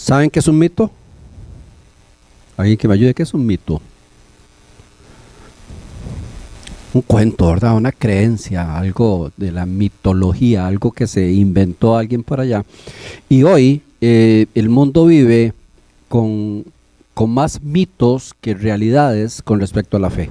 ¿Saben qué es un mito? ¿Alguien que me ayude? ¿Qué es un mito? Un cuento, ¿verdad? Una creencia, algo de la mitología, algo que se inventó alguien por allá. Y hoy el mundo vive con, con más mitos que realidades con respecto a la fe.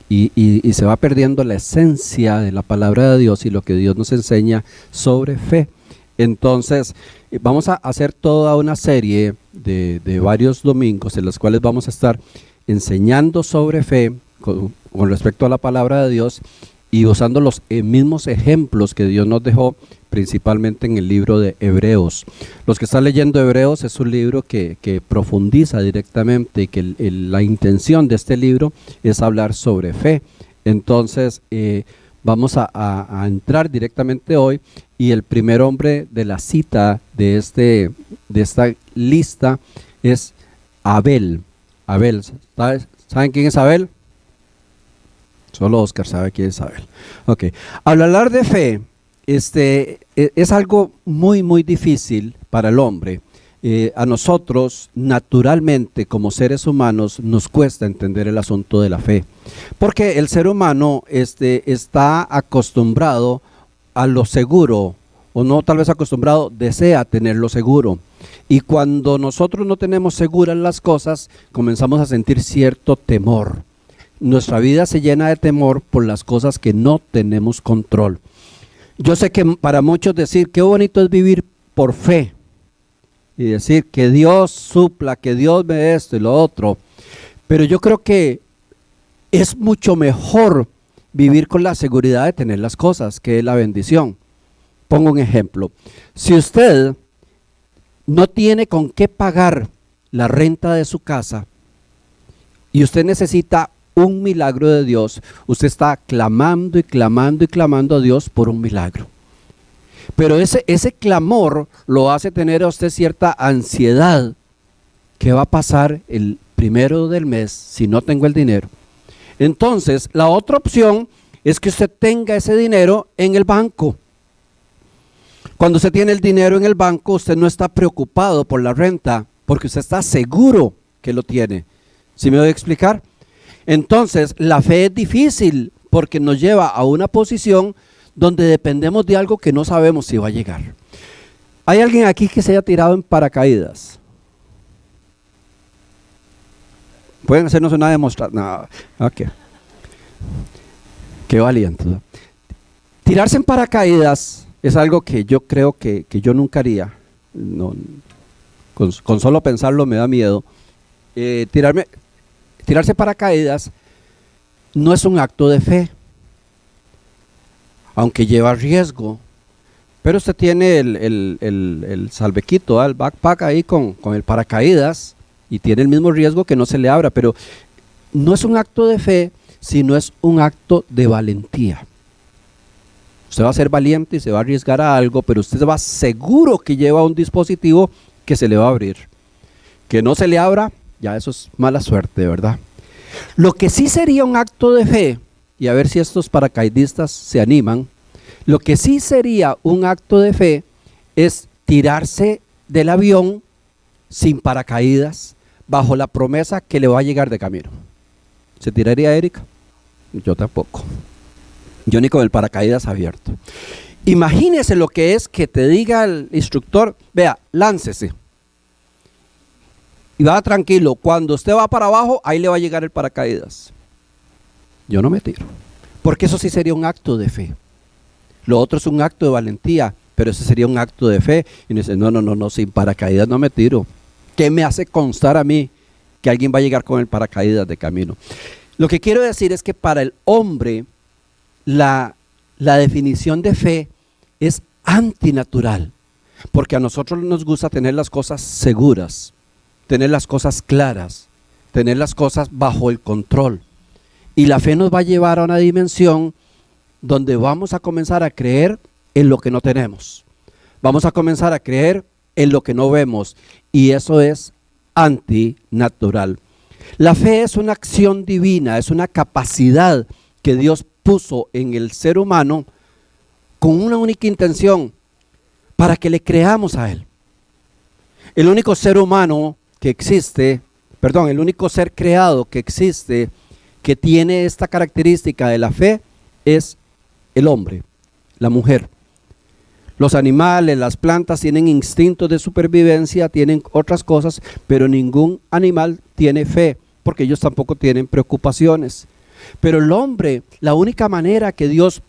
Y se va perdiendo la esencia de la palabra de Dios y lo que Dios nos enseña sobre fe. Entonces, vamos a hacer toda una serie de varios domingos en los cuales vamos a estar enseñando sobre fe con respecto a la palabra de Dios y usando los mismos ejemplos que Dios nos dejó, principalmente en el libro de Hebreos. Los que están leyendo Hebreos es un libro que profundiza directamente y que la intención de este libro es hablar sobre fe. Entonces, vamos a entrar directamente hoy y el primer hombre de la cita de esta lista es Abel. Abel, ¿saben quién es Abel? Solo Oscar sabe quién es Abel. Ok. Al hablar de fe, es algo muy, muy difícil para el hombre. A nosotros, naturalmente, como seres humanos, nos cuesta entender el asunto de la fe. Porque el ser humano está acostumbrado a lo seguro, o no tal vez acostumbrado, desea tenerlo seguro. Y cuando nosotros no tenemos seguras las cosas, comenzamos a sentir cierto temor. Nuestra vida se llena de temor por las cosas que no tenemos control. Yo sé que para muchos decir qué bonito es vivir por fe y decir que Dios supla, que Dios ve esto y lo otro, pero yo creo que es mucho mejor vivir con la seguridad de tener las cosas, que es la bendición. Pongo un ejemplo. Si usted no tiene con qué pagar la renta de su casa y usted necesita un milagro de Dios, usted está clamando y clamando y clamando a Dios por un milagro. Pero ese clamor lo hace tener a usted cierta ansiedad. ¿Qué va a pasar el primero del mes si no tengo el dinero? Entonces, la otra opción es que usted tenga ese dinero en el banco. Cuando usted tiene el dinero en el banco, usted no está preocupado por la renta, porque usted está seguro que lo tiene. ¿Sí me voy a explicar? Entonces, la fe es difícil porque nos lleva a una posición donde dependemos de algo que no sabemos si va a llegar. ¿Hay alguien aquí que se haya tirado en paracaídas? ¿Pueden hacernos una demostración? No, ok. Qué valiente, ¿no? Tirarse en paracaídas es algo que yo creo que yo nunca haría. No, con solo pensarlo me da miedo. Tirarse paracaídas no es un acto de fe, aunque lleva riesgo, pero usted tiene el salvequito, el backpack ahí con el paracaídas y tiene el mismo riesgo que no se le abra, pero no es un acto de fe, sino es un acto de valentía. Usted va a ser valiente y se va a arriesgar a algo, pero usted va seguro que lleva un dispositivo que se le va a abrir. Que no se le abra, ya eso es mala suerte, ¿verdad? Lo que sí sería un acto de fe, y a ver si estos paracaidistas se animan, lo que sí sería un acto de fe es tirarse del avión sin paracaídas, bajo la promesa que le va a llegar de camino. ¿Se tiraría, Erika? Yo tampoco. Yo ni con el paracaídas abierto. Imagínese lo que es que te diga el instructor, vea, láncese. Y va tranquilo, cuando usted va para abajo, ahí le va a llegar el paracaídas. Yo no me tiro, porque eso sí sería un acto de fe. Lo otro es un acto de valentía, pero ese sería un acto de fe. Y dice, no, sin paracaídas no me tiro. ¿Qué me hace constar a mí que alguien va a llegar con el paracaídas de camino? Lo que quiero decir es que para el hombre, la definición de fe es antinatural, porque a nosotros nos gusta tener las cosas seguras, tener las cosas claras, tener las cosas bajo el control. Y la fe nos va a llevar a una dimensión donde vamos a comenzar a creer en lo que no tenemos. Vamos a comenzar a creer en lo que no vemos. Y eso es antinatural. La fe es una acción divina, es una capacidad que Dios puso en el ser humano con una única intención, para que le creamos a Él. El único ser humano que existe, el único ser creado que existe que tiene esta característica de la fe es el hombre, la mujer. Los animales, las plantas tienen instintos de supervivencia, tienen otras cosas, pero ningún animal tiene fe, porque ellos tampoco tienen preocupaciones. Pero el hombre, la única manera que Dios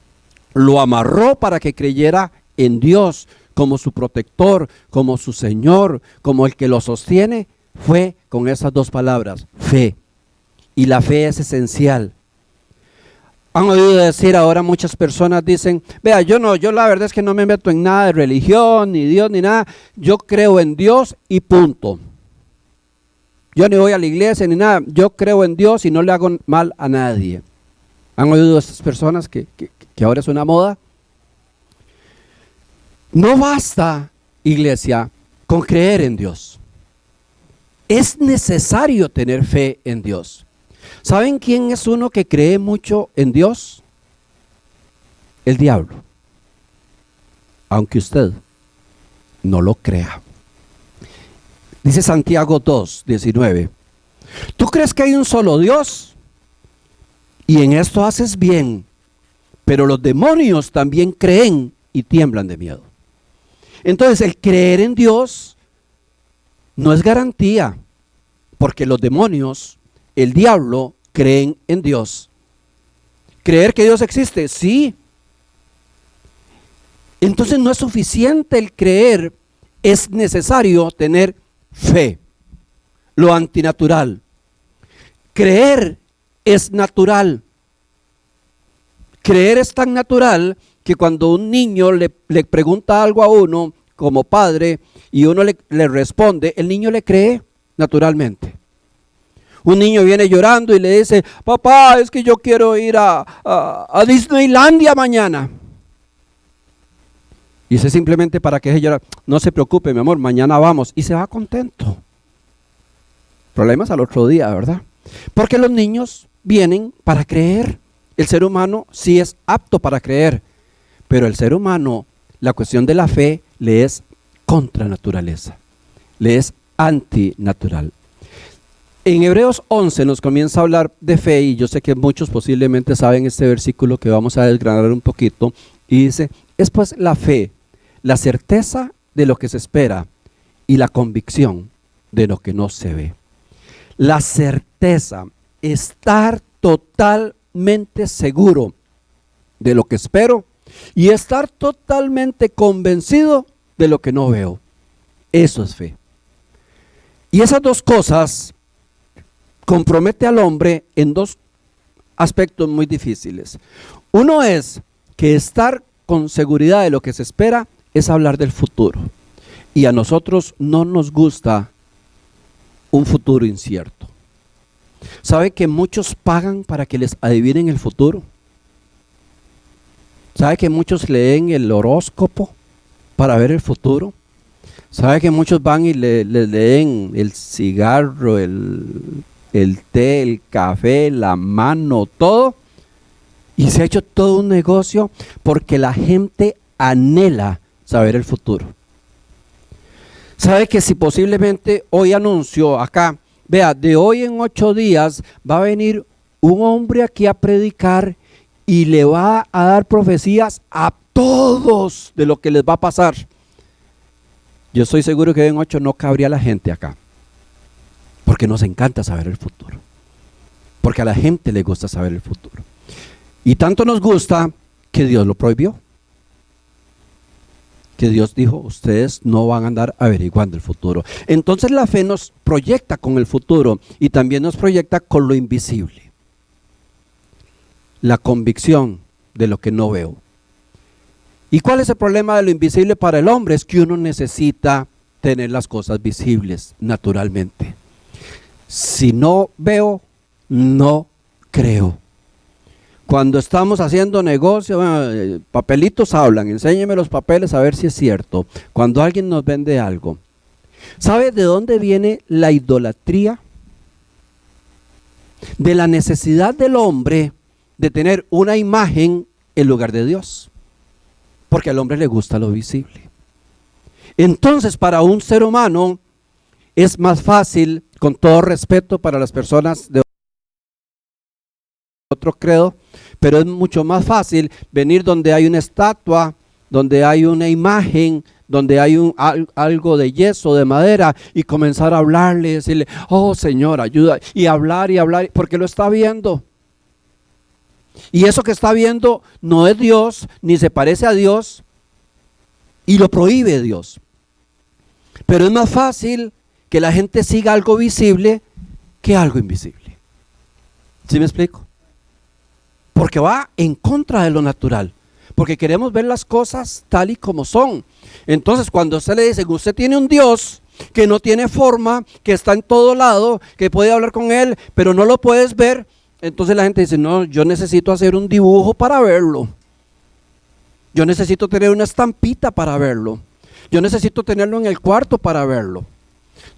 lo amarró para que creyera en Dios como su protector, como su Señor, como el que lo sostiene, fue con esas dos palabras, fe. Y la fe es esencial. Han oído decir ahora, muchas personas dicen, vea, yo la verdad es que no me meto en nada de religión, ni Dios, ni nada. Yo creo en Dios y punto. Yo ni voy a la iglesia ni nada. Yo creo en Dios y no le hago mal a nadie. ¿Han oído estas personas que ahora es una moda? No basta, iglesia, con creer en Dios. Es necesario tener fe en Dios. ¿Saben quién es uno que cree mucho en Dios? El diablo. Aunque usted no lo crea. Dice Santiago 2:19. ¿Tú crees que hay un solo Dios? Y en esto haces bien. Pero los demonios también creen y tiemblan de miedo. Entonces el creer en Dios no es garantía. Porque los demonios, el diablo, creen en Dios. ¿Creer que Dios existe? Sí. Entonces no es suficiente el creer, es necesario tener fe. Lo antinatural. Creer es natural. Creer es tan natural que cuando un niño le pregunta algo a uno como padre y uno le responde, el niño le cree naturalmente. Un niño viene llorando y le dice, papá, es que yo quiero ir a Disneylandia mañana. Y dice simplemente para que deje llorar, no se preocupe mi amor, mañana vamos. Y se va contento. Problemas al otro día, ¿verdad? Porque los niños vienen para creer. El ser humano sí es apto para creer. Pero el ser humano, la cuestión de la fe le es contra naturaleza. Le es antinatural. En Hebreos 11 nos comienza a hablar de fe y yo sé que muchos posiblemente saben este versículo que vamos a desgranar un poquito y dice, es pues la fe, la certeza de lo que se espera y la convicción de lo que no se ve. La certeza, estar totalmente seguro de lo que espero y estar totalmente convencido de lo que no veo. Eso es fe. Y esas dos cosas compromete al hombre en dos aspectos muy difíciles. Uno es que estar con seguridad de lo que se espera es hablar del futuro. Y a nosotros no nos gusta un futuro incierto. ¿Sabe que muchos pagan para que les adivinen el futuro? ¿Sabe que muchos leen el horóscopo para ver el futuro? ¿Sabe que muchos van y les leen el cigarro, el té, el café, la mano, todo? Y se ha hecho todo un negocio porque la gente anhela saber el futuro. ¿Sabe que si posiblemente hoy anuncio acá, vea, de hoy en 8 días va a venir un hombre aquí a predicar y le va a dar profecías a todos de lo que les va a pasar? Yo estoy seguro que en 8 no cabría la gente acá. Porque nos encanta saber el futuro. Porque a la gente le gusta saber el futuro. Y tanto nos gusta que Dios lo prohibió. Que Dios dijo, ustedes no van a andar averiguando el futuro. Entonces la fe nos proyecta con el futuro y también nos proyecta con lo invisible. La convicción de lo que no veo. ¿Y cuál es el problema de lo invisible para el hombre? Es que uno necesita tener las cosas visibles naturalmente. Si no veo, no creo. Cuando estamos haciendo negocio, papelitos hablan, enséñeme los papeles a ver si es cierto. Cuando alguien nos vende algo, ¿sabe de dónde viene la idolatría? De la necesidad del hombre de tener una imagen en lugar de Dios. Porque al hombre le gusta lo visible. Entonces, para un ser humano, es más fácil, con todo respeto para las personas de otro credo, pero es mucho más fácil venir donde hay una estatua, donde hay una imagen, donde hay algo de yeso, de madera, y comenzar a hablarle, decirle, oh Señor, ayuda, y hablar, porque lo está viendo. Y eso que está viendo no es Dios, ni se parece a Dios, y lo prohíbe Dios. Pero es más fácil que la gente siga algo visible que algo invisible. ¿Sí me explico? Porque va en contra de lo natural. Porque queremos ver las cosas tal y como son. Entonces, cuando usted le dice que usted tiene un Dios que no tiene forma, que está en todo lado, que puede hablar con Él, pero no lo puedes ver, entonces la gente dice, no, yo necesito hacer un dibujo para verlo. Yo necesito tener una estampita para verlo. Yo necesito tenerlo en el cuarto para verlo.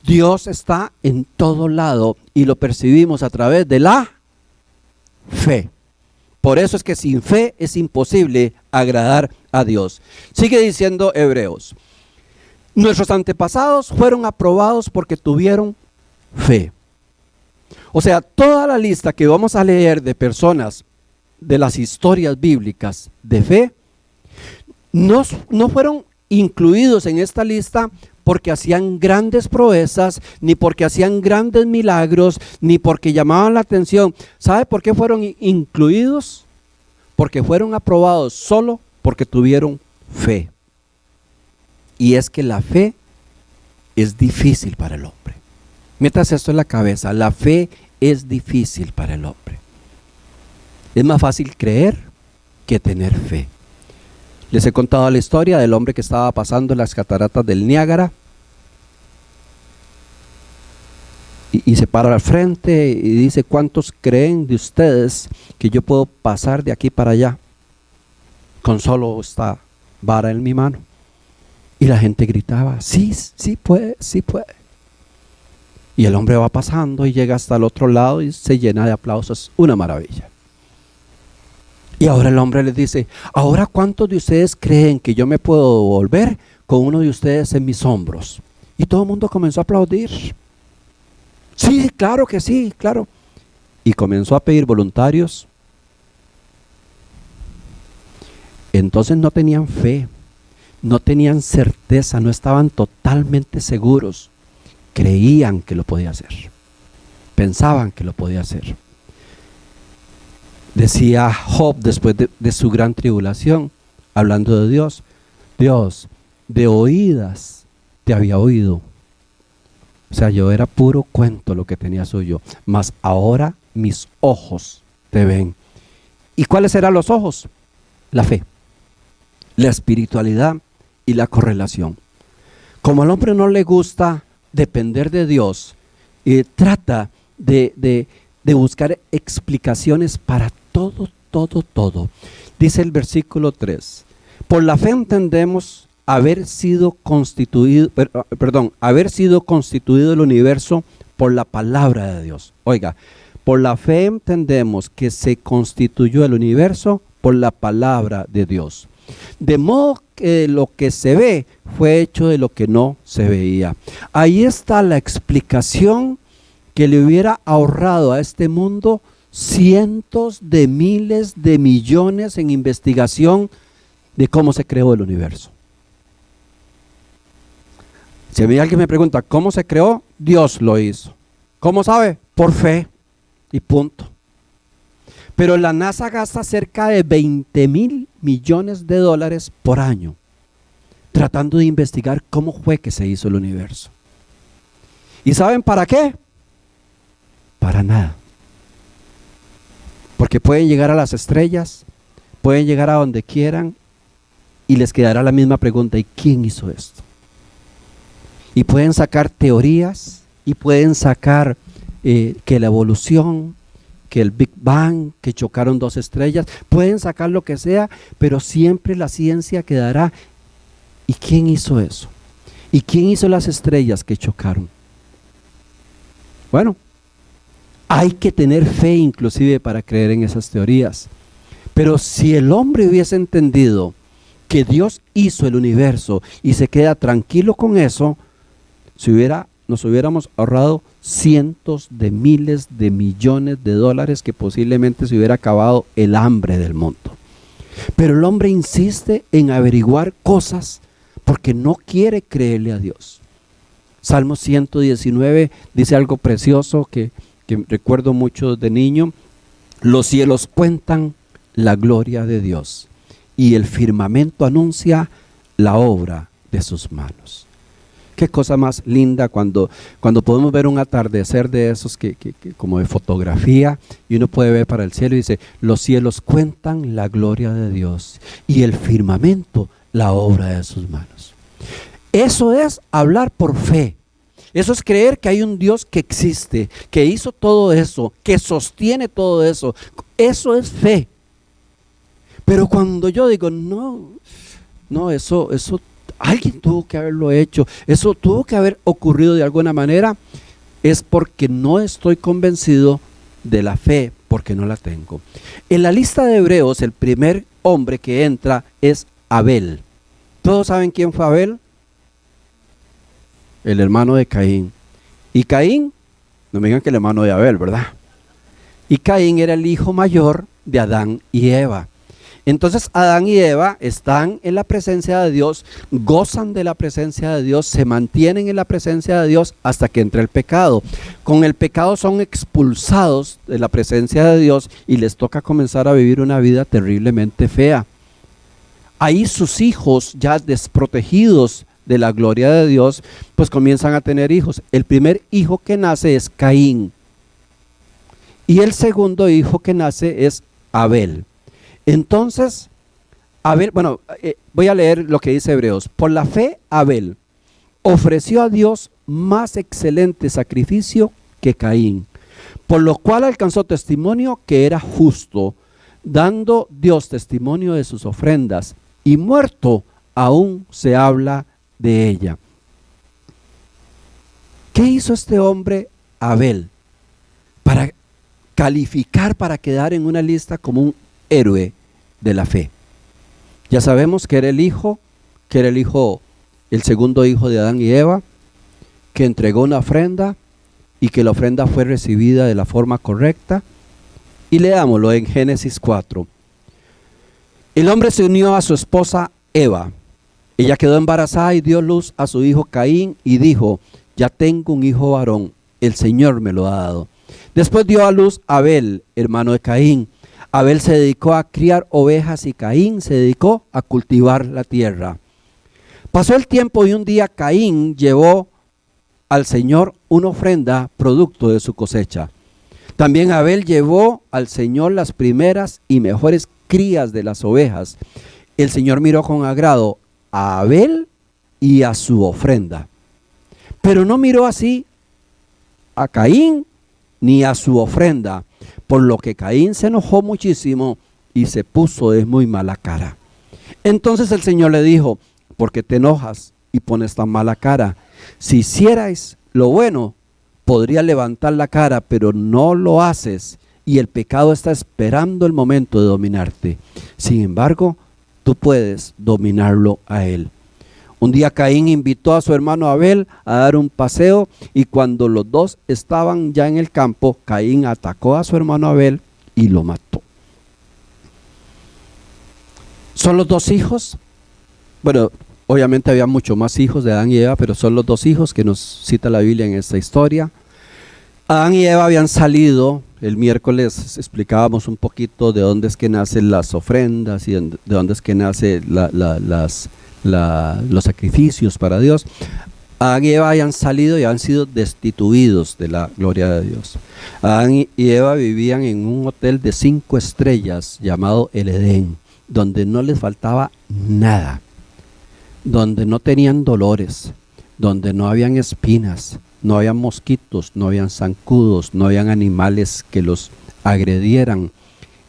Dios está en todo lado y lo percibimos a través de la fe. Por eso es que sin fe es imposible agradar a Dios. Sigue diciendo Hebreos. Nuestros antepasados fueron aprobados porque tuvieron fe. O sea, toda la lista que vamos a leer de personas de las historias bíblicas de fe, no fueron incluidos en esta lista porque hacían grandes proezas, ni porque hacían grandes milagros, ni porque llamaban la atención. ¿Sabe por qué fueron incluidos? Porque fueron aprobados solo porque tuvieron fe. Y es que la fe es difícil para el hombre. Métase esto en la cabeza, la fe es difícil para el hombre. Es más fácil creer que tener fe. Les he contado la historia del hombre que estaba pasando las cataratas del Niágara y se para al frente y dice, ¿cuántos creen de ustedes que yo puedo pasar de aquí para allá con solo esta vara en mi mano? Y la gente gritaba, sí, sí puede, sí puede. Y el hombre va pasando y llega hasta el otro lado y se llena de aplausos, una maravilla. Y ahora el hombre les dice, ahora ¿cuántos de ustedes creen que yo me puedo volver con uno de ustedes en mis hombros? Y todo el mundo comenzó a aplaudir. Sí, claro que sí, claro. Y comenzó a pedir voluntarios. Entonces no tenían fe, no tenían certeza, no estaban totalmente seguros. Creían que lo podía hacer. Pensaban que lo podía hacer. Decía Job después de su gran tribulación, hablando de Dios, Dios, de oídas te había oído. O sea, yo era puro cuento lo que tenía suyo, mas ahora mis ojos te ven. ¿Y cuáles eran los ojos? La fe, la espiritualidad y la correlación. Como al hombre no le gusta depender de Dios, trata de buscar explicaciones para todo. Dice el versículo 3, por la fe entendemos haber sido constituido el universo por la palabra de Dios. Oiga, por la fe entendemos que se constituyó el universo por la palabra de Dios. De modo que lo que se ve fue hecho de lo que no se veía. Ahí está la explicación que le hubiera ahorrado a este mundo cientos de miles de millones en investigación de cómo se creó el universo. Si a mí alguien me pregunta cómo se creó, Dios lo hizo. ¿Cómo sabe? Por fe y punto. Pero la NASA gasta cerca de 20,000 millones de dólares por año tratando de investigar cómo fue que se hizo el universo. ¿Y saben para qué? Para nada. Porque pueden llegar a las estrellas, pueden llegar a donde quieran y les quedará la misma pregunta, ¿y quién hizo esto? Y pueden sacar teorías y pueden sacar que la evolución, que el Big Bang, que chocaron dos estrellas, pueden sacar lo que sea, pero siempre la ciencia quedará, ¿y quién hizo eso? ¿Y quién hizo las estrellas que chocaron? Bueno, hay que tener fe inclusive para creer en esas teorías. Pero si el hombre hubiese entendido que Dios hizo el universo y se queda tranquilo con eso, se hubiera nos hubiéramos ahorrado cientos de miles de millones de dólares que posiblemente se hubiera acabado el hambre del mundo. Pero el hombre insiste en averiguar cosas porque no quiere creerle a Dios. Salmo 119 dice algo precioso que recuerdo mucho de niño. Los cielos cuentan la gloria de Dios y el firmamento anuncia la obra de sus manos. Qué cosa más linda cuando podemos ver un atardecer de esos que como de fotografía, y uno puede ver para el cielo y dice, los cielos cuentan la gloria de Dios y el firmamento la obra de sus manos. Eso es hablar por fe. Eso es creer que hay un Dios que existe, que hizo todo eso, que sostiene todo eso. Eso es fe. Pero cuando yo digo, no, eso alguien tuvo que haberlo hecho, eso tuvo que haber ocurrido de alguna manera, es porque no estoy convencido de la fe, porque no la tengo. En la lista de Hebreos, el primer hombre que entra es Abel. ¿Todos saben quién fue Abel? El hermano de Caín. Y Caín, no me digan que el hermano de Abel, ¿verdad? Y Caín era el hijo mayor de Adán y Eva. Entonces Adán y Eva están en la presencia de Dios, gozan de la presencia de Dios, se mantienen en la presencia de Dios hasta que entra el pecado. Con el pecado son expulsados de la presencia de Dios y les toca comenzar a vivir una vida terriblemente fea. Ahí sus hijos, ya desprotegidos de la gloria de Dios, pues comienzan a tener hijos. El primer hijo que nace es Caín y el segundo hijo que nace es Abel. Entonces, Abel, voy a leer lo que dice Hebreos. Por la fe, Abel ofreció a Dios más excelente sacrificio que Caín, por lo cual alcanzó testimonio que era justo, dando Dios testimonio de sus ofrendas, y muerto aún se habla de ella. ¿Qué hizo este hombre Abel para calificar, para quedar en una lista como un héroe de la fe? Ya sabemos que era el segundo hijo de Adán y Eva, que entregó una ofrenda y que la ofrenda fue recibida de la forma correcta. Y leámoslo en Génesis 4. El hombre se unió a su esposa Eva. Ella quedó embarazada y dio luz a su hijo Caín y dijo, ya tengo un hijo varón, el Señor me lo ha dado. Después dio a luz a Abel, hermano de Caín. Abel se dedicó a criar ovejas y Caín se dedicó a cultivar la tierra. Pasó el tiempo y un día Caín llevó al Señor una ofrenda producto de su cosecha. También Abel llevó al Señor las primeras y mejores crías de las ovejas. El Señor miró con agrado a Abel y a su ofrenda, pero no miró así a Caín ni a su ofrenda, por lo que Caín se enojó muchísimo y se puso de muy mala cara. Entonces el Señor le dijo, ¿por qué te enojas y pones tan mala cara? Si hicierais lo bueno, podrías levantar la cara, pero no lo haces, y el pecado está esperando el momento de dominarte. Sin embargo, tú puedes dominarlo a él. Un día Caín invitó a su hermano Abel a dar un paseo, y cuando los dos estaban ya en el campo, Caín atacó a su hermano Abel y lo mató. ¿Son los dos hijos? Bueno, obviamente había muchos más hijos de Adán y Eva, pero son los dos hijos que nos cita la Biblia en esta historia. Adán y Eva habían salido, el miércoles explicábamos un poquito de dónde es que nacen las ofrendas y de dónde es que nacen los sacrificios para Dios. Adán y Eva habían salido y habían sido destituidos de la gloria de Dios. Adán y Eva vivían en un hotel de 5 estrellas llamado el Edén, donde no les faltaba nada, donde no tenían dolores, donde no habían espinas, no habían mosquitos, no habían zancudos, no habían animales que los agredieran.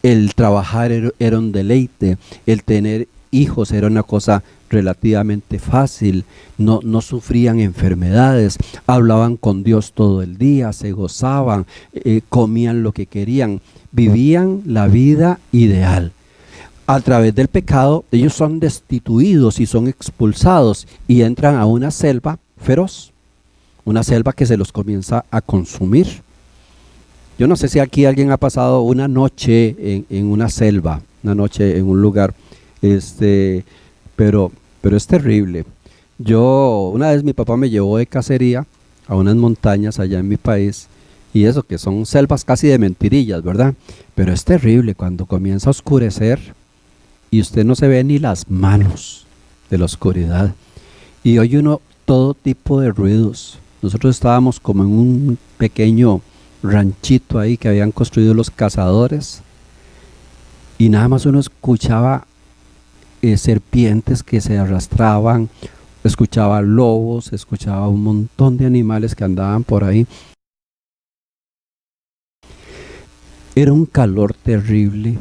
El trabajar era un deleite, el tener hijos era una cosa relativamente fácil, no sufrían enfermedades, hablaban con Dios todo el día, se gozaban, comían lo que querían, vivían la vida ideal. A través del pecado ellos son destituidos y son expulsados y entran a una selva feroz, una selva que se los comienza a consumir. Yo no sé si aquí alguien ha pasado una noche en una selva, una noche en un lugar, pero es terrible. Una vez mi papá me llevó de cacería a unas montañas allá en mi país, y eso que son selvas casi de mentirillas, ¿verdad? Pero es terrible cuando comienza a oscurecer y usted no se ve ni las manos de la oscuridad, y oye uno todo tipo de ruidos. Nosotros estábamos como en un pequeño ranchito ahí que habían construido los cazadores, y nada más uno escuchaba serpientes que se arrastraban, escuchaba lobos, escuchaba un montón de animales que andaban por ahí. Era un calor terrible,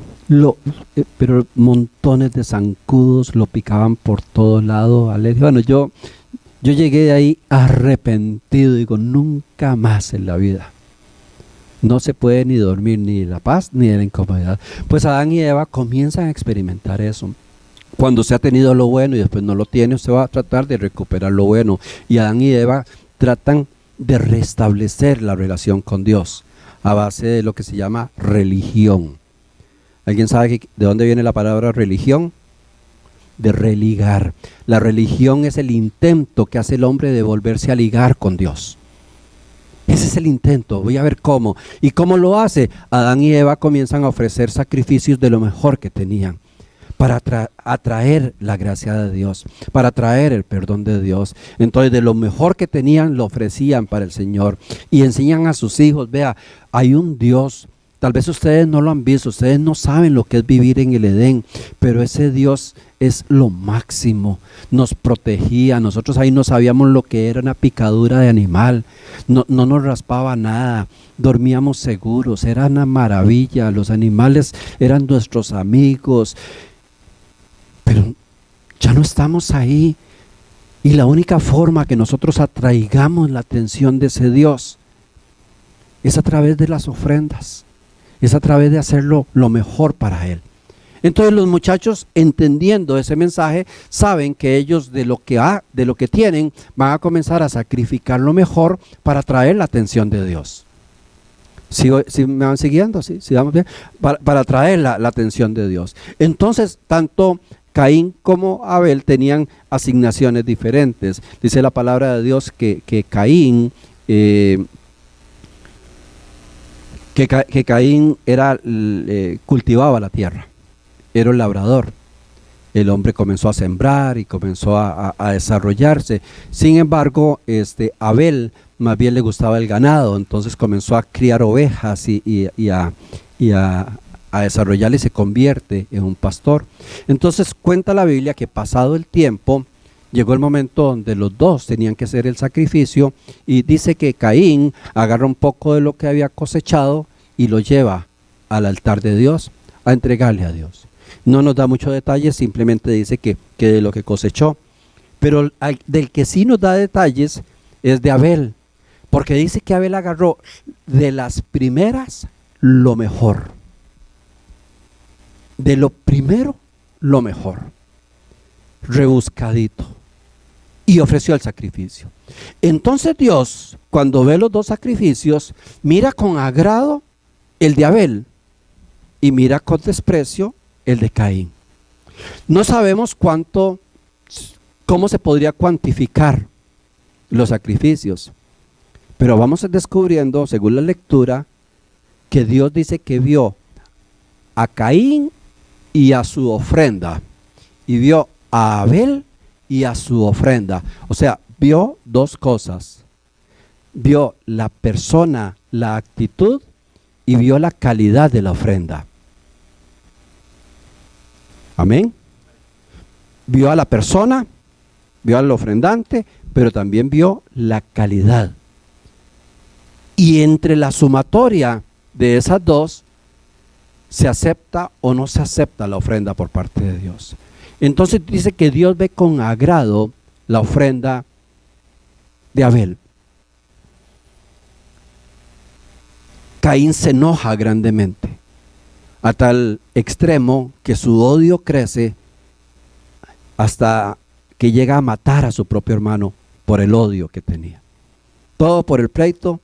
pero montones de zancudos lo picaban por todo lado. Bueno, yo llegué de ahí arrepentido, digo, nunca más en la vida. No se puede ni dormir ni de la paz ni de la incomodidad. Pues Adán y Eva comienzan a experimentar eso. Cuando usted ha tenido lo bueno y después no lo tiene, usted va a tratar de recuperar lo bueno. Y Adán y Eva tratan de restablecer la relación con Dios a base de lo que se llama religión. ¿Alguien sabe de dónde viene la palabra religión? De religar. La religión es el intento que hace el hombre de volverse a ligar con Dios. Ese es el intento. Voy a ver cómo. ¿Y cómo lo hace? Adán y Eva comienzan a ofrecer sacrificios de lo mejor que tenían para atraer la gracia de Dios, para atraer el perdón de Dios. Entonces, de lo mejor que tenían, lo ofrecían para el Señor y enseñan a sus hijos: vea, hay un Dios. Tal vez ustedes no lo han visto, ustedes no saben lo que es vivir en el Edén, pero ese Dios es lo máximo. Nos protegía, nosotros ahí no sabíamos lo que era una picadura de animal, no nos raspaba nada, dormíamos seguros, era una maravilla, los animales eran nuestros amigos. Pero ya no estamos ahí, y la única forma que nosotros atraigamos la atención de ese Dios es a través de las ofrendas, es a través de hacerlo lo mejor para Él. Entonces los muchachos, entendiendo ese mensaje, saben que ellos de lo que tienen van a comenzar a sacrificar lo mejor para atraer la atención de Dios. ¿Sí me van siguiendo? ¿Sí vamos bien? Para atraer la atención de Dios. Entonces, tanto Caín como Abel tenían asignaciones diferentes. Dice la palabra de Dios que Caín cultivaba la tierra, era un labrador. El hombre comenzó a sembrar y comenzó a desarrollarse. Sin embargo, Abel más bien le gustaba el ganado, entonces comenzó a criar ovejas y a desarrollarle, y se convierte en un pastor. Entonces cuenta la Biblia que pasado el tiempo, llegó el momento donde los dos tenían que hacer el sacrificio, y dice que Caín agarra un poco de lo que había cosechado y lo lleva al altar de Dios a entregarle a Dios. No nos da muchos detalles, simplemente dice que de lo que cosechó. Pero del que sí nos da detalles es de Abel, porque dice que Abel agarró de las primeras lo mejor. De lo primero, lo mejor, rebuscadito, y ofreció el sacrificio. Entonces Dios, cuando ve los dos sacrificios, mira con agrado el de Abel y mira con desprecio el de Caín. No sabemos cómo se podría cuantificar los sacrificios, pero vamos descubriendo, según la lectura, que Dios dice que vio a Caín y a su ofrenda, y vio a Abel y a su ofrenda. O sea, vio dos cosas: vio la persona, la actitud, y vio la calidad de la ofrenda. Amén. Vio a la persona, vio al ofrendante, pero también vio la calidad. Y entre la sumatoria de esas dos, se acepta o no se acepta la ofrenda por parte de Dios. Entonces dice que Dios ve con agrado la ofrenda de Abel. Caín se enoja grandemente, a tal extremo que su odio crece hasta que llega a matar a su propio hermano por el odio que tenía. Todo por el pleito,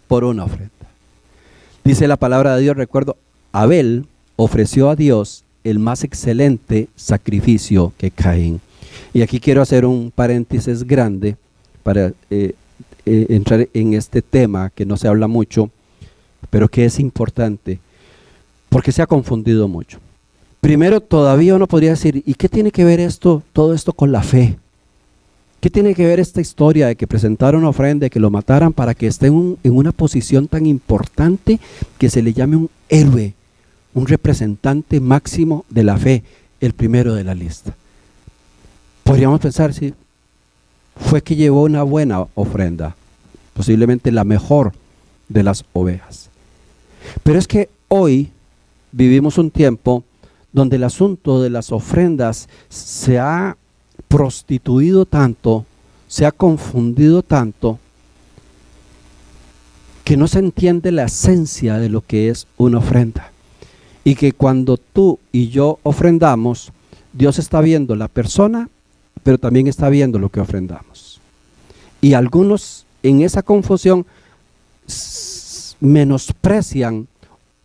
por una ofrenda. Dice la palabra de Dios, recuerdo, Abel ofreció a Dios el más excelente sacrificio que Caín. Y aquí quiero hacer un paréntesis grande para entrar en este tema que no se habla mucho, pero que es importante, porque se ha confundido mucho. Primero, todavía uno podría decir, ¿y qué tiene que ver todo esto con la fe? ¿Qué tiene que ver esta historia de que presentaron una ofrenda, de que lo mataran para que esté en una posición tan importante que se le llame un héroe, un representante máximo de la fe, el primero de la lista? Podríamos pensar, sí, fue que llevó una buena ofrenda, posiblemente la mejor de las ovejas. Pero es que hoy vivimos un tiempo donde el asunto de las ofrendas se ha prostituido tanto, se ha confundido tanto, que no se entiende la esencia de lo que es una ofrenda. Y que cuando tú y yo ofrendamos, Dios está viendo la persona, pero también está viendo lo que ofrendamos. Y algunos en esa confusión menosprecian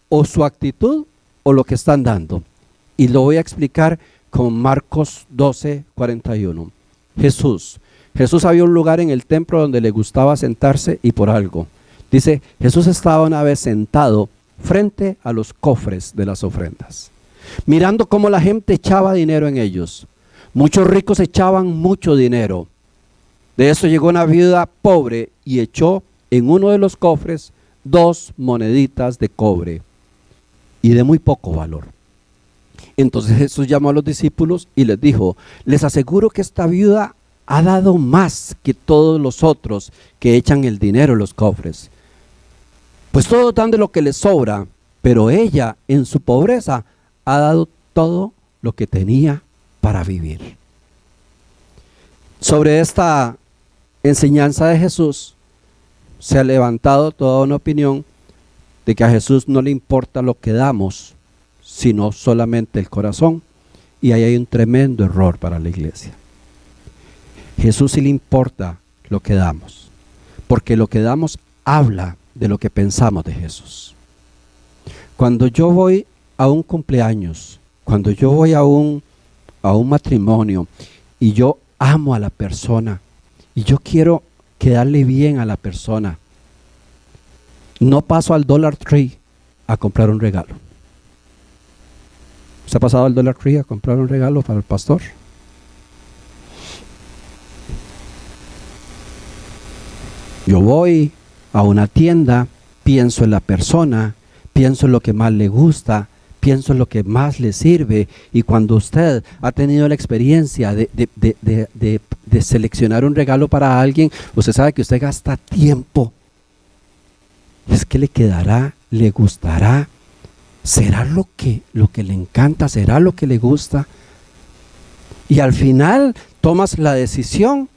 o su actitud o lo que están dando. Y lo voy a explicar con Marcos 12:41. Jesús había un lugar en el templo donde le gustaba sentarse, y por algo. Dice, Jesús estaba una vez sentado frente a los cofres de las ofrendas, mirando cómo la gente echaba dinero en ellos. Muchos ricos echaban mucho dinero. De eso llegó una viuda pobre y echó en uno de los cofres 2 moneditas de cobre y de muy poco valor. Entonces Jesús llamó a los discípulos y les dijo, les aseguro que esta viuda ha dado más que todos los otros que echan el dinero en los cofres. Pues todos dan de lo que les sobra, pero ella en su pobreza ha dado todo lo que tenía para vivir. Sobre esta enseñanza de Jesús se ha levantado toda una opinión de que a Jesús no le importa lo que damos, sino solamente el corazón. Y ahí hay un tremendo error para la iglesia. Jesús sí le importa lo que damos, porque lo que damos habla de lo que pensamos de Jesús. Cuando yo voy a un cumpleaños, cuando yo voy a un matrimonio y yo amo a la persona y yo quiero quedarle bien a la persona, no paso al Dollar Tree a comprar un regalo. ¿Se ha pasado al Dollar Tree a comprar un regalo para el pastor? Yo voy a una tienda, pienso en la persona, pienso en lo que más le gusta, pienso en lo que más le sirve. Y cuando usted ha tenido la experiencia de seleccionar un regalo para alguien, usted sabe que usted gasta tiempo. Es que le quedará, le gustará, será lo que le encanta, será lo que le gusta. Y al final tomas la decisión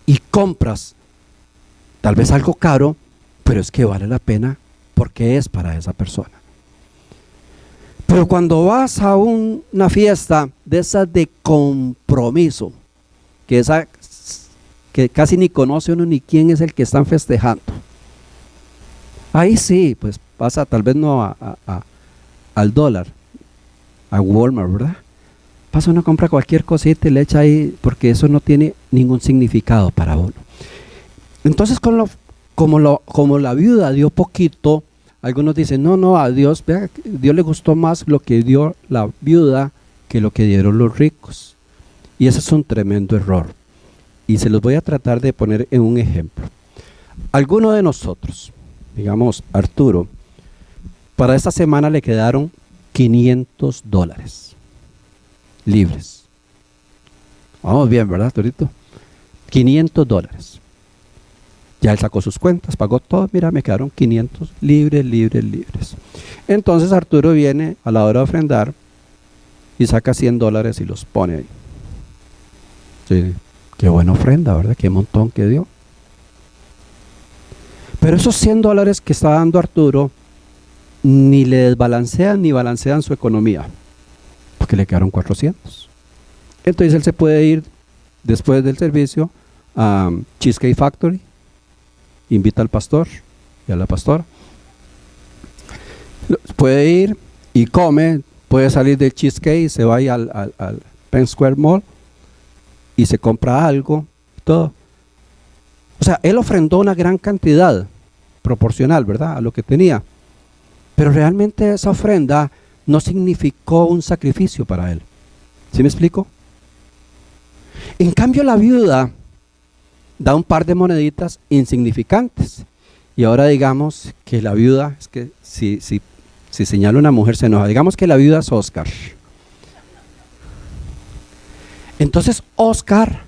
y compras tal vez algo caro, pero es que vale la pena porque es para esa persona. Pero cuando vas a una fiesta de esas de compromiso, que casi ni conoce uno ni quién es el que están festejando, ahí sí, pues pasa tal vez no al dólar, a Walmart, ¿verdad? Pasa uno, compra cualquier cosita y le echa ahí, porque eso no tiene ningún significado para uno. Entonces, como la viuda dio poquito, algunos dicen, no, a Dios, vea, Dios le gustó más lo que dio la viuda que lo que dieron los ricos. Y ese es un tremendo error. Y se los voy a tratar de poner en un ejemplo. Alguno de nosotros, digamos Arturo, para esta semana le quedaron $500 libres. Vamos bien, ¿verdad, Arturito? $500. Ya él sacó sus cuentas, pagó todo, mira, me quedaron 500 libres. Entonces Arturo viene a la hora de ofrendar y saca $100 y los pone ahí. Sí, qué buena ofrenda, ¿verdad? Qué montón que dio. Pero esos $100 que está dando Arturo ni le desbalancean ni balancean su economía, porque le quedaron 400. Entonces él se puede ir después del servicio a Cheesecake Factory invita al pastor y a la pastora. Puede ir y come, puede salir del Cheesecake y se va al Penn Square Mall y se compra algo, todo. O sea, él ofrendó una gran cantidad proporcional, ¿verdad?, a lo que tenía. Pero realmente esa ofrenda no significó un sacrificio para él. ¿Sí me explico? En cambio, la viuda da un par de moneditas insignificantes. Y ahora digamos que la viuda, es que si señala una mujer se enoja, digamos que la viuda es Oscar. Entonces Oscar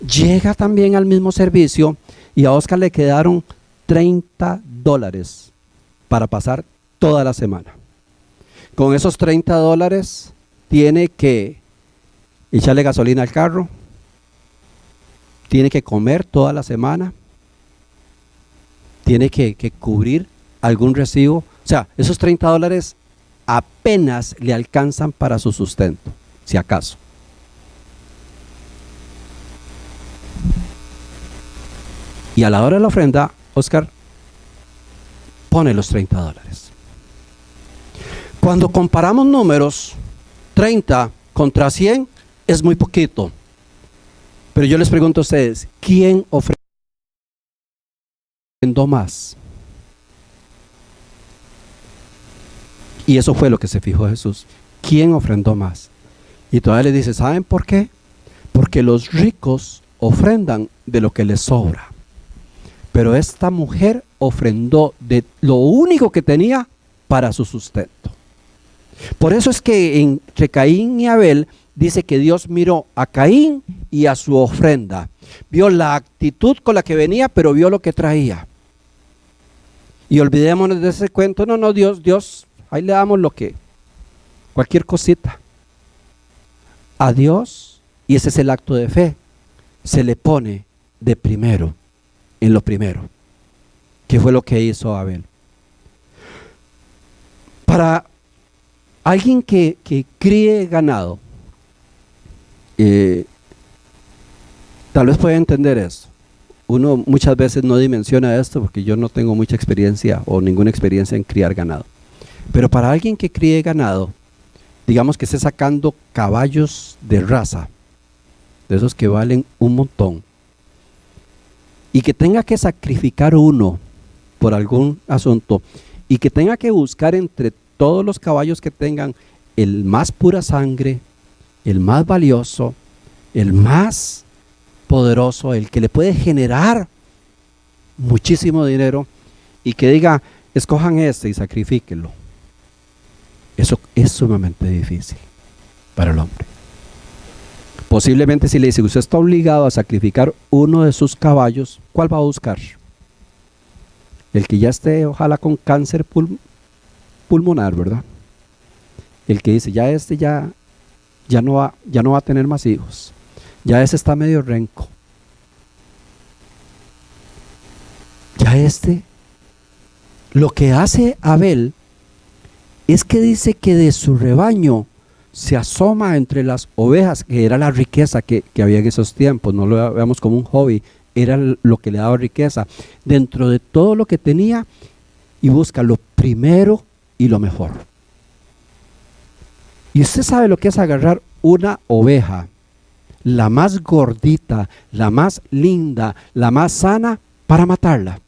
llega también al mismo servicio y a Oscar le quedaron $30 para pasar toda la semana. Con esos $30 tiene que echarle gasolina al carro, tiene que comer toda la semana, tiene que cubrir algún recibo. O sea, esos $30 apenas le alcanzan para su sustento, si acaso. Y a la hora de la ofrenda, Oscar pone los $30. Cuando comparamos números, 30 contra 100 es muy poquito. Pero yo les pregunto a ustedes, ¿quién ofrendó más? Y eso fue lo que se fijó Jesús. ¿Quién ofrendó más? Y todavía le dice, ¿saben por qué? Porque los ricos ofrendan de lo que les sobra. Pero esta mujer ofrendó de lo único que tenía para su sustento. Por eso es que entre Caín y Abel dice que Dios miró a Caín y a su ofrenda. Vio la actitud con la que venía, pero vio lo que traía. Y olvidémonos de ese cuento. No, Dios, ahí le damos cualquier cosita. A Dios, y ese es el acto de fe, se le pone de primero, en lo primero, que fue lo que hizo Abel. Para alguien que críe ganado, tal vez pueda entender eso. Uno muchas veces no dimensiona esto porque yo no tengo mucha experiencia o ninguna experiencia en criar ganado. Pero para alguien que críe ganado, digamos que esté sacando caballos de raza, de esos que valen un montón, y que tenga que sacrificar uno por algún asunto, y que tenga que buscar entre todos los caballos que tengan el más pura sangre, el más valioso, el más poderoso, el que le puede generar muchísimo dinero, y que diga, escojan este y sacrifíquenlo. Eso es sumamente difícil para el hombre. Posiblemente si le dice, usted está obligado a sacrificar uno de sus caballos, ¿cuál va a buscar? El que ya esté, ojalá, con cáncer pulmonar, ¿verdad? El que dice, ya no va a tener más hijos. Ya ese está medio renco. Ya lo que hace Abel es que dice que de su rebaño se asoma entre las ovejas, que era la riqueza que había en esos tiempos, no lo veamos como un hobby, era lo que le daba riqueza, dentro de todo lo que tenía, y busca lo primero y lo mejor. Y usted sabe lo que es agarrar una oveja, la más gordita, la más linda, la más sana, para matarla,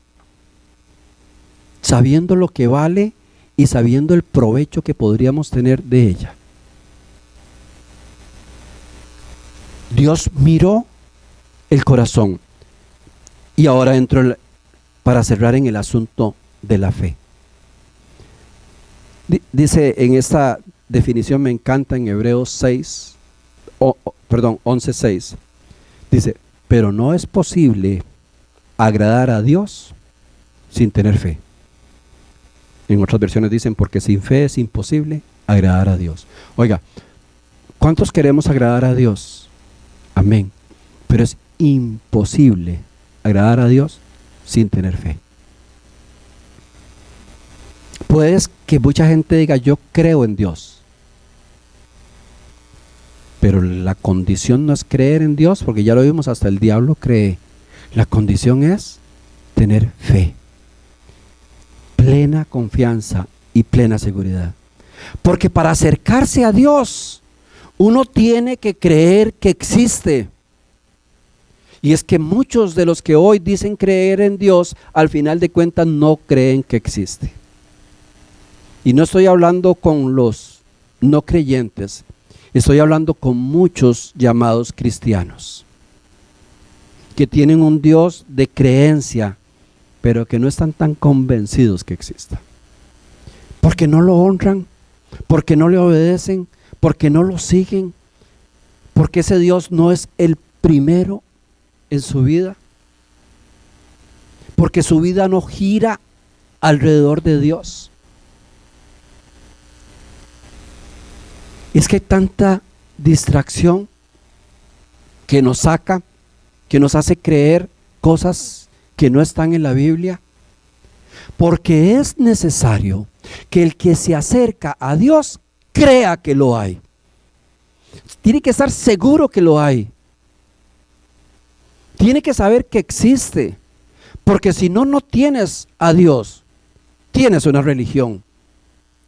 sabiendo lo que vale y sabiendo el provecho que podríamos tener de ella. Dios miró el corazón. Y ahora entro para cerrar en el asunto de la fe. Dice en esta definición, me encanta, en Hebreos 11:6. Dice, pero no es posible agradar a Dios sin tener fe. En otras versiones dicen, porque sin fe es imposible agradar a Dios. Oiga, ¿cuántos queremos agradar a Dios? Amén. Pero es imposible agradar a Dios sin tener fe. Puedes que mucha gente diga, yo creo en Dios, pero la condición no es creer en Dios, porque ya lo vimos, hasta el diablo cree. La condición es tener fe, plena confianza y plena seguridad. Porque para acercarse a Dios, uno tiene que creer que existe. Y es que muchos de los que hoy dicen creer en Dios, al final de cuentas no creen que existe. Y no estoy hablando con los no creyentes, estoy hablando con muchos llamados cristianos, que tienen un Dios de creencia, pero que no están tan convencidos que exista. Porque no lo honran, porque no le obedecen, porque no lo siguen, porque ese Dios no es el primero en su vida, porque su vida no gira alrededor de Dios. Es que hay tanta distracción que nos saca, que nos hace creer cosas que no están en la Biblia, porque es necesario que el que se acerca a Dios crea que lo hay. Tiene que estar seguro que lo hay. Tiene que saber que existe, porque si no, no tienes a Dios, tienes una religión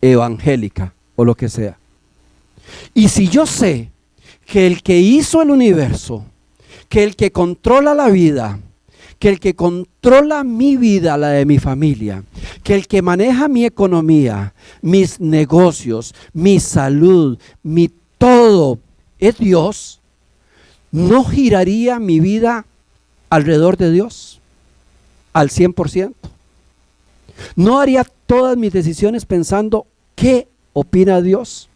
evangélica o lo que sea. Y si yo sé que el que hizo el universo, que el que controla la vida, que el que controla mi vida, la de mi familia, que el que maneja mi economía, mis negocios, mi salud, mi todo es Dios, ¿no giraría mi vida alrededor de Dios al 100%? ¿No haría todas mis decisiones pensando qué opina Dios?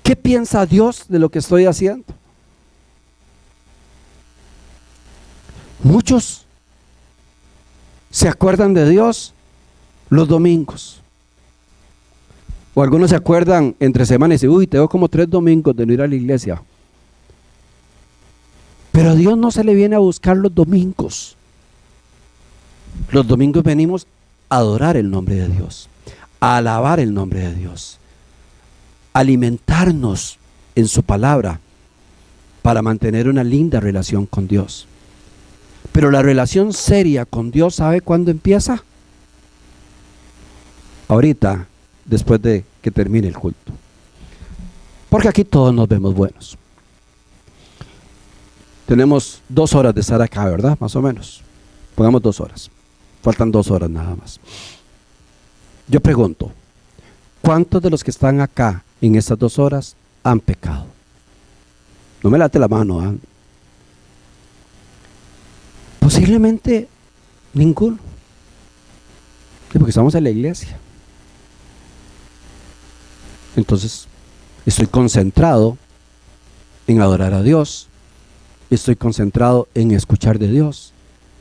¿Qué piensa Dios de lo que estoy haciendo? Muchos se acuerdan de Dios los domingos. O algunos se acuerdan entre semanas y dicen, uy, tengo como 3 domingos de no ir a la iglesia. Pero a Dios no se le viene a buscar los domingos. Los domingos venimos a adorar el nombre de Dios, a alabar el nombre de Dios, a alimentarnos en su palabra para mantener una linda relación con Dios. Pero la relación seria con Dios, ¿sabe cuándo empieza? Ahorita, después de que termine el culto. Porque aquí todos nos vemos buenos. Tenemos 2 horas de estar acá, ¿verdad? Más o menos. Pongamos 2 horas. Faltan 2 horas nada más. Yo pregunto, ¿cuántos de los que están acá en estas 2 horas han pecado? No me late la mano, ¿eh? Posiblemente ninguno. Sí, porque estamos en la iglesia. Entonces, estoy concentrado en adorar a Dios. Estoy concentrado en escuchar de Dios.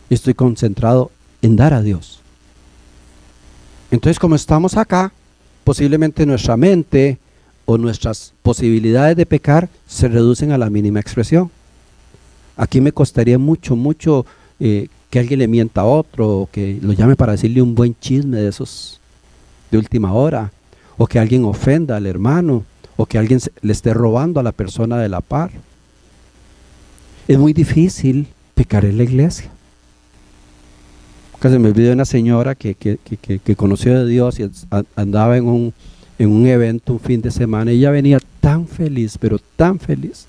Estoy concentrado en dar a Dios. Entonces, como estamos acá, posiblemente nuestra mente o nuestras posibilidades de pecar se reducen a la mínima expresión. Aquí me costaría mucho que alguien le mienta a otro, o que lo llame para decirle un buen chisme de esos de última hora, o que alguien ofenda al hermano, o que alguien le esté robando a la persona de la par. Es muy difícil pecar en la iglesia. Se me olvidó una señora que conoció de Dios y andaba en un evento un fin de semana, y ella venía tan feliz, pero tan feliz.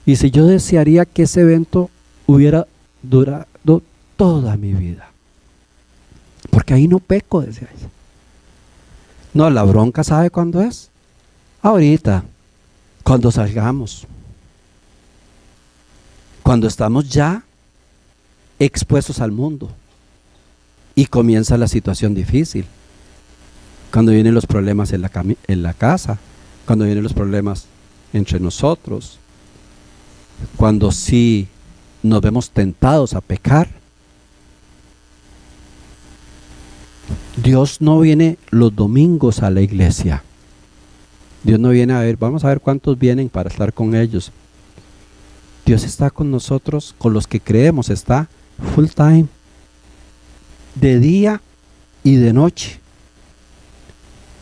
Y si yo desearía que ese evento hubiera durado toda mi vida, porque ahí no peco, decía ella. No, la bronca, ¿sabe cuándo es? Ahorita, cuando salgamos, cuando estamos ya expuestos al mundo y comienza la situación difícil, cuando vienen los problemas en la casa, cuando vienen los problemas entre nosotros, cuando sí nos vemos tentados a pecar. Dios no viene los domingos a la iglesia. Dios no viene a ver, vamos a ver cuántos vienen para estar con ellos. Dios está con nosotros, con los que creemos, está full time, de día y de noche,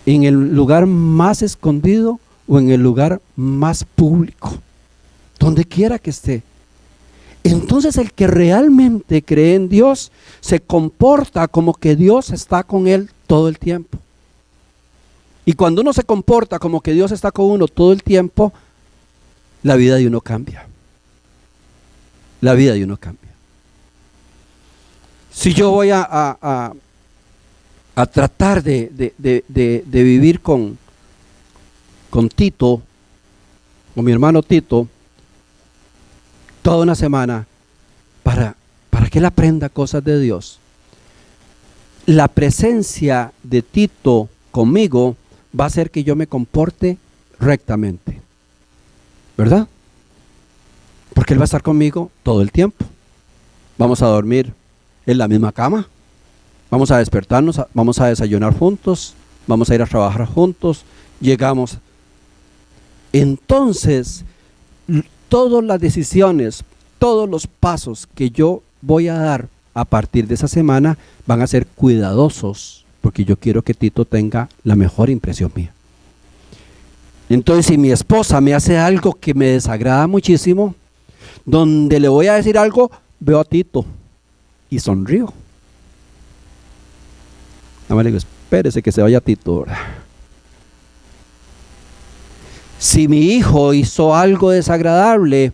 en el lugar más escondido o en el lugar más público, donde quiera que esté. Entonces el que realmente cree en Dios se comporta como que Dios está con él todo el tiempo. Y cuando uno se comporta como que Dios está con uno todo el tiempo, la vida de uno cambia. La vida de uno cambia. Si yo voy a tratar de vivir con Tito, con mi hermano Tito, toda una semana, para que él aprenda cosas de Dios, la presencia de Tito conmigo va a hacer que yo me comporte rectamente, ¿verdad? Porque él va a estar conmigo todo el tiempo. Vamos a dormir en la misma cama, vamos a despertarnos, vamos a desayunar juntos, vamos a ir a trabajar juntos, llegamos. Entonces, todas las decisiones, todos los pasos que yo voy a dar a partir de esa semana van a ser cuidadosos, porque yo quiero que Tito tenga la mejor impresión mía. Entonces, si mi esposa me hace algo que me desagrada muchísimo, donde le voy a decir algo, veo a Tito y sonrío. Nada más le digo, espérese que se vaya Tito. Si mi hijo hizo algo desagradable,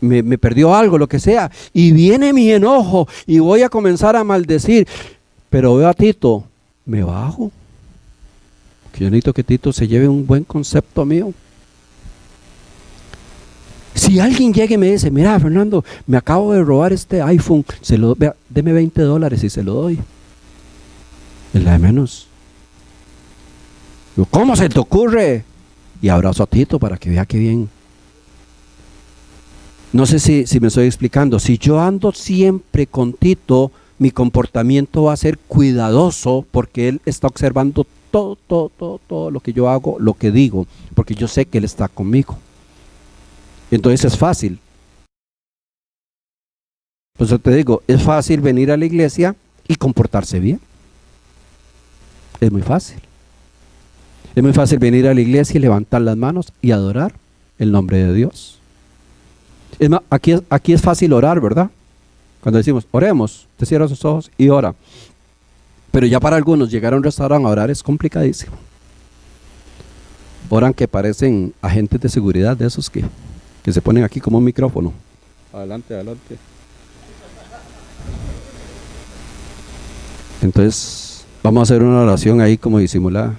me perdió algo, lo que sea, y viene mi enojo y voy a comenzar a maldecir, pero veo a Tito, me bajo. Que yo necesito que Tito se lleve un buen concepto mío. Si alguien llega y me dice, mira Fernando, me acabo de robar este iPhone, deme $20 y se lo doy. Es la de menos. Digo, ¿cómo se te ocurre? Y abrazo a Tito para que vea qué bien. No sé si me estoy explicando. Si yo ando siempre con Tito, mi comportamiento va a ser cuidadoso, porque él está observando todo lo que yo hago, lo que digo, porque yo sé que él está conmigo. Entonces es fácil. Por eso te digo, es fácil venir a la iglesia y comportarse bien. Es muy fácil. Es muy fácil venir a la iglesia y levantar las manos y adorar el nombre de Dios. Es más, aquí es fácil orar, ¿verdad? Cuando decimos, oremos, te cierras sus ojos y ora. Pero ya para algunos llegar a un restaurante a orar es complicadísimo. Oran que parecen agentes de seguridad, de esos que se ponen aquí como un micrófono. Adelante, adelante. Entonces, vamos a hacer una oración ahí como disimulada.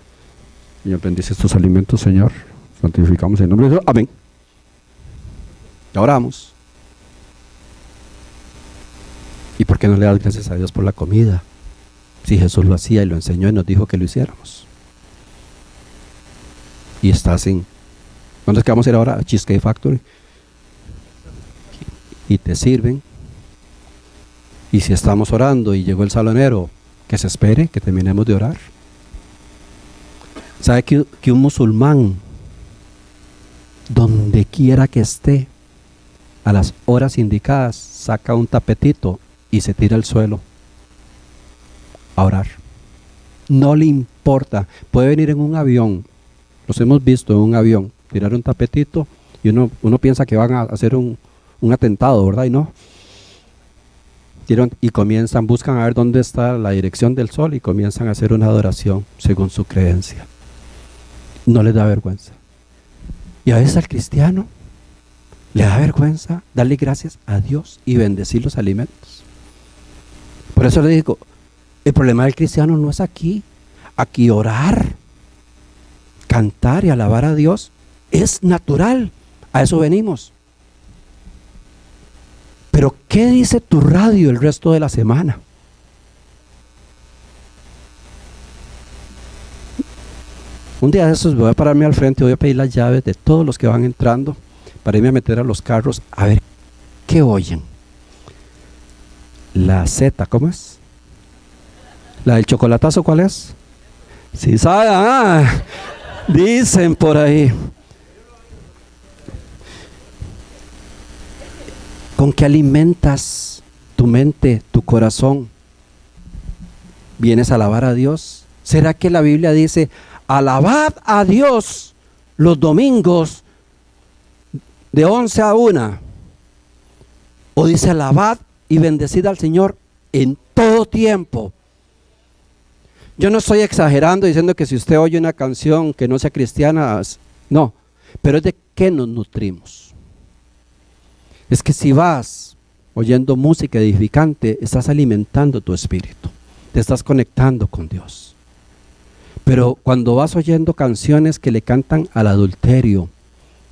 Señor, bendice estos alimentos, Señor. Santificamos en nombre de Dios. Amén. Ya oramos. ¿Y por qué no le das gracias a Dios por la comida? Si Jesús lo hacía y lo enseñó y nos dijo que lo hiciéramos. Y estás en... ¿Dónde es que vamos a ir ahora? A Cheesecake Factory. Y te sirven. Y si estamos orando y llegó el salonero, que se espere, que terminemos de orar. ¿Sabe que un musulmán, donde quiera que esté, a las horas indicadas, saca un tapetito y se tira al suelo a orar? No le importa. Puede venir en un avión, los hemos visto en un avión, tirar un tapetito y uno piensa que van a hacer un atentado, ¿verdad? Y no. Y buscan a ver dónde está la dirección del sol y comienzan a hacer una adoración según su creencia. No les da vergüenza. Y a veces al cristiano le da vergüenza darle gracias a Dios y bendecir los alimentos. Por eso le digo, el problema del cristiano no es aquí. Aquí orar, cantar y alabar a Dios es natural. A eso venimos. Pero ¿qué dice tu radio el resto de la semana? Un día de esos voy a pararme al frente y voy a pedir las llaves de todos los que van entrando para irme a meter a los carros a ver qué oyen. La Z, ¿cómo es? ¿La del chocolatazo cuál es? Sí, sabe, dicen por ahí. ¿Con qué alimentas tu mente, tu corazón? ¿Vienes a alabar a Dios? ¿Será que la Biblia dice, alabad a Dios los domingos de 11 a 1? O dice, alabad y bendecid al Señor en todo tiempo. Yo no estoy exagerando diciendo que si usted oye una canción que no sea cristiana, no, pero es de qué nos nutrimos. Es que si vas oyendo música edificante, estás alimentando tu espíritu, te estás conectando con Dios. Pero cuando vas oyendo canciones que le cantan al adulterio,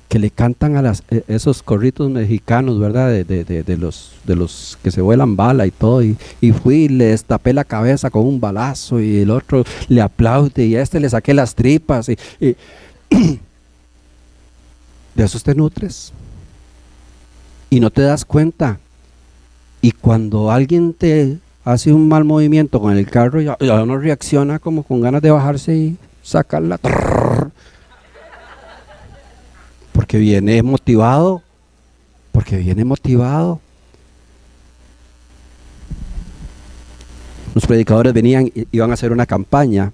que le cantan a esos corritos mexicanos, ¿verdad? De los que se vuelan bala y todo, y fui y le destapé la cabeza con un balazo, y el otro le aplaude, y a este le saqué las tripas, y de eso te nutres. Y no te das cuenta. Y cuando alguien te hace un mal movimiento con el carro, ya uno reacciona como con ganas de bajarse y sacarla. Porque viene motivado. Los predicadores venían, iban a hacer una campaña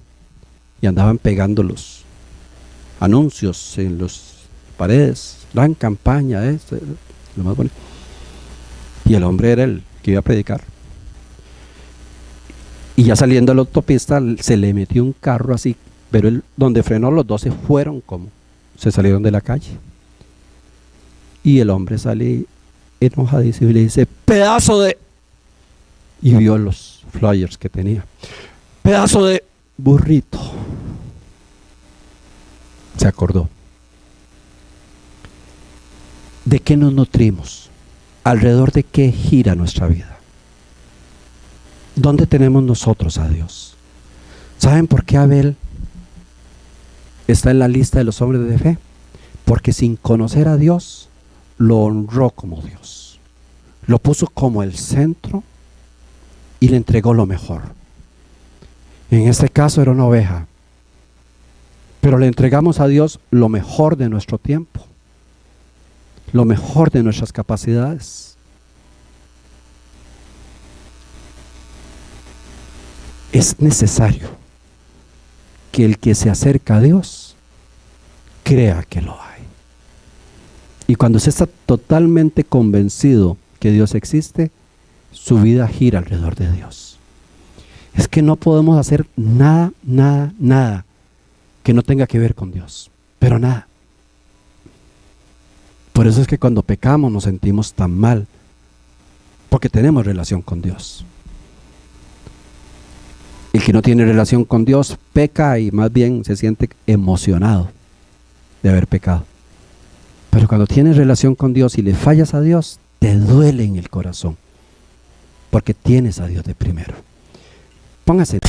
y andaban pegando los anuncios en las paredes. Gran campaña, lo más bonito. Y el hombre era el que iba a predicar. Y ya saliendo a la autopista se le metió un carro así, pero él, donde frenó, los dos se fueron como, se salieron de la calle. Y el hombre sale enojadísimo y le dice, pedazo de... Y vio los flyers que tenía. Pedazo de burrito. Se acordó. ¿De qué nos nutrimos? ¿Alrededor de qué gira nuestra vida? ¿Dónde tenemos nosotros a Dios? ¿Saben por qué Abel está en la lista de los hombres de fe? Porque sin conocer a Dios, lo honró como Dios. Lo puso como el centro y le entregó lo mejor. En este caso era una oveja, pero le entregamos a Dios lo mejor de nuestro tiempo, lo mejor de nuestras capacidades. Es necesario que el que se acerca a Dios crea que lo hay. Y cuando usted está totalmente convencido que Dios existe, su vida gira alrededor de Dios. Es que no podemos hacer nada que no tenga que ver con Dios, pero nada. Por eso es que cuando pecamos nos sentimos tan mal, porque tenemos relación con Dios. El que no tiene relación con Dios peca y más bien se siente emocionado de haber pecado. Pero cuando tienes relación con Dios y le fallas a Dios, te duele en el corazón, porque tienes a Dios de primero. Póngase.